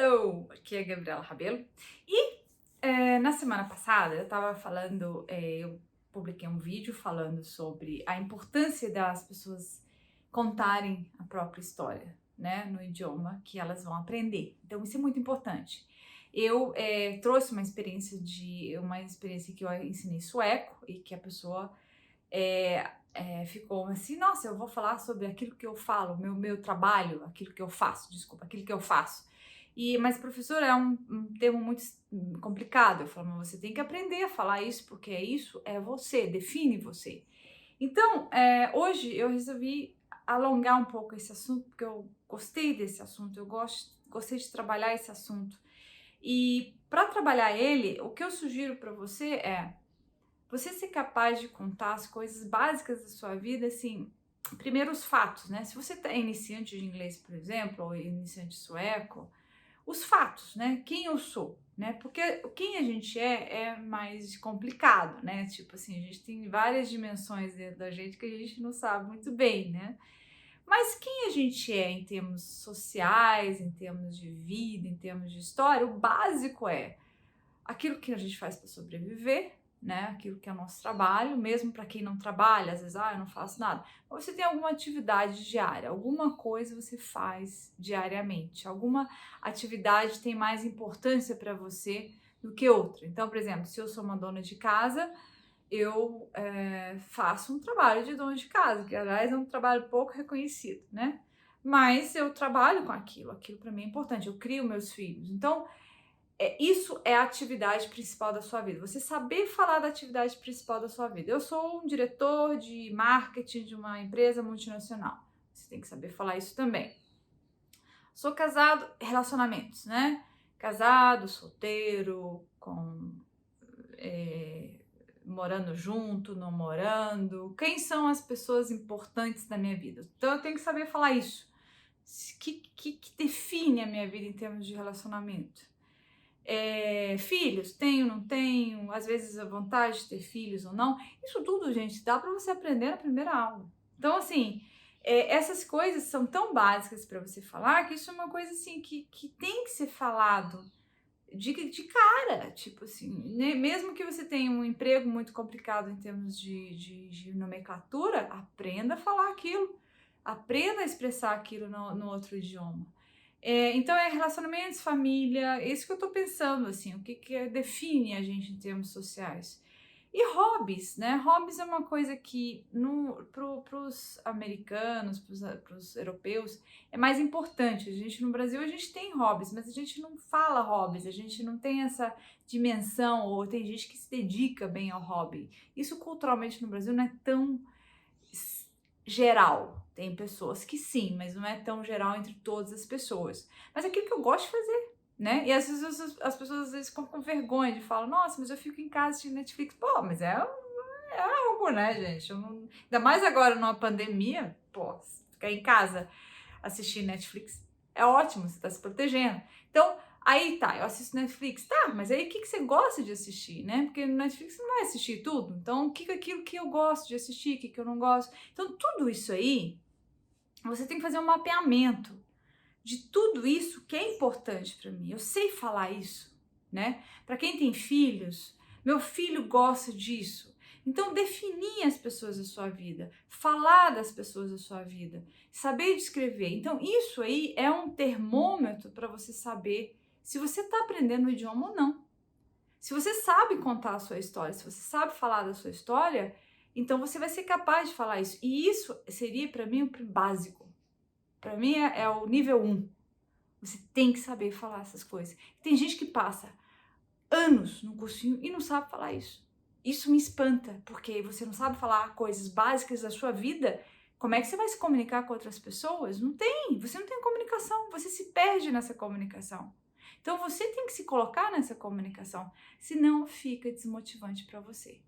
Hello! Aqui é a Gabriela Rabelo. Na semana passada eu estava falando, eu publiquei um vídeo falando sobre a importância das pessoas contarem a própria história, né, no idioma que elas vão aprender. Então isso é muito importante. Eu trouxe uma experiência que eu ensinei sueco e que a pessoa ficou assim, nossa, eu vou falar sobre aquilo que eu falo, meu trabalho, aquilo que eu faço, desculpa, aquilo que eu faço. Mas professor, é um termo muito complicado. Eu falo, mas você tem que aprender a falar isso, porque isso é você, define você. Então, hoje eu resolvi alongar um pouco esse assunto, porque eu gostei desse assunto, gostei de trabalhar esse assunto. E para trabalhar ele, o que eu sugiro para você é você ser capaz de contar as coisas básicas da sua vida, assim, primeiro os fatos, né? Se você é iniciante de inglês, por exemplo, ou iniciante sueco, os fatos, né? Quem eu sou, né? Porque quem a gente é mais complicado, né? Tipo assim, a gente tem várias dimensões dentro da gente que a gente não sabe muito bem, né? Mas quem a gente é em termos sociais, em termos de vida, em termos de história, o básico é aquilo que a gente faz para sobreviver, né? Aquilo que é o nosso trabalho, mesmo para quem não trabalha, às vezes, eu não faço nada. Mas você tem alguma atividade diária, alguma coisa você faz diariamente, alguma atividade tem mais importância para você do que outra. Então, por exemplo, se eu sou uma dona de casa, eu faço um trabalho de dona de casa, que aliás é um trabalho pouco reconhecido, né? Mas eu trabalho com aquilo para mim é importante, eu crio meus filhos. Então, isso é a atividade principal da sua vida. Você saber falar da atividade principal da sua vida. Eu sou um diretor de marketing de uma empresa multinacional. Você tem que saber falar isso também. Sou casado, relacionamentos, né? Casado, solteiro, morando junto, não morando. Quem são as pessoas importantes da minha vida? Então eu tenho que saber falar isso. Que define a minha vida em termos de relacionamento? Filhos, tenho, não tenho, às vezes a vontade de ter filhos ou não, isso tudo, gente, dá para você aprender na primeira aula. Então, assim, essas coisas são tão básicas para você falar que isso é uma coisa, assim, que tem que ser falado de cara, tipo assim, né? Mesmo que você tenha um emprego muito complicado em termos de nomenclatura, aprenda a falar aquilo, aprenda a expressar aquilo no outro idioma. Então é relacionamentos, família, é isso que eu tô pensando, assim, o que define a gente em termos sociais. E hobbies, né? Hobbies é uma coisa que pros americanos, pros europeus, é mais importante. A gente no Brasil, a gente tem hobbies, mas a gente não fala hobbies, a gente não tem essa dimensão, ou tem gente que se dedica bem ao hobby. Isso culturalmente no Brasil não é tão geral. Tem pessoas que sim, mas não é tão geral entre todas as pessoas. Mas é aquilo que eu gosto de fazer, né? E às vezes as pessoas às vezes ficam com vergonha de falar, nossa, mas eu fico em casa de Netflix. Pô, mas é algo, né, gente? Ainda mais agora numa pandemia, pô, ficar em casa assistir Netflix é ótimo, você tá se protegendo. Então, aí tá, eu assisto Netflix, tá, mas aí o que você gosta de assistir, né? Porque no Netflix você não vai assistir tudo. Então, o que é aquilo que eu gosto de assistir, o que eu não gosto? Então, tudo isso aí, você tem que fazer um mapeamento de tudo isso que é importante para mim. Eu sei falar isso, né? Para quem tem filhos, meu filho gosta disso. Então, definir as pessoas da sua vida, falar das pessoas da sua vida, saber descrever. Então, isso aí é um termômetro para você saber se você está aprendendo o idioma ou não. Se você sabe contar a sua história, se você sabe falar da sua história, então você vai ser capaz de falar isso. E isso seria para mim o básico. Para mim é o nível 1. Você tem que saber falar essas coisas. Tem gente que passa anos no cursinho e não sabe falar isso. Isso me espanta, porque você não sabe falar coisas básicas da sua vida. Como é que você vai se comunicar com outras pessoas? Você não tem comunicação, você se perde nessa comunicação. Então você tem que se colocar nessa comunicação, senão fica desmotivante para você.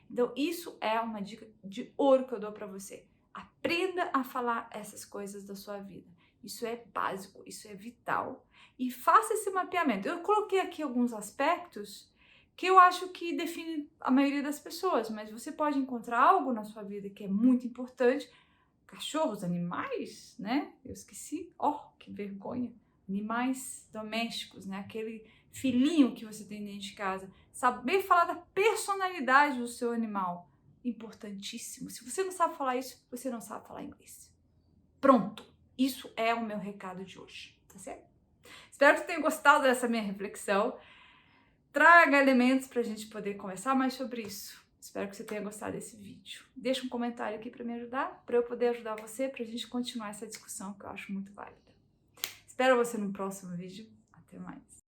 Então isso é uma dica de ouro que eu dou para você. Aprenda a falar essas coisas da sua vida. Isso é básico, isso é vital. E faça esse mapeamento. Eu coloquei aqui alguns aspectos que eu acho que define a maioria das pessoas, mas você pode encontrar algo na sua vida que é muito importante. Cachorros, animais, né? Eu esqueci. Oh, que vergonha. animais domésticos, né? Aquele filhinho que você tem dentro de casa. Saber falar da personalidade do seu animal. Importantíssimo. Se você não sabe falar isso, você não sabe falar inglês. Pronto. Isso é o meu recado de hoje, tá certo? Espero que tenham gostado dessa minha reflexão. Traga elementos para a gente poder conversar mais sobre isso. Espero que você tenha gostado desse vídeo. Deixa um comentário aqui para me ajudar, para eu poder ajudar você, para a gente continuar essa discussão que eu acho muito válida. Espero você no próximo vídeo. Até mais.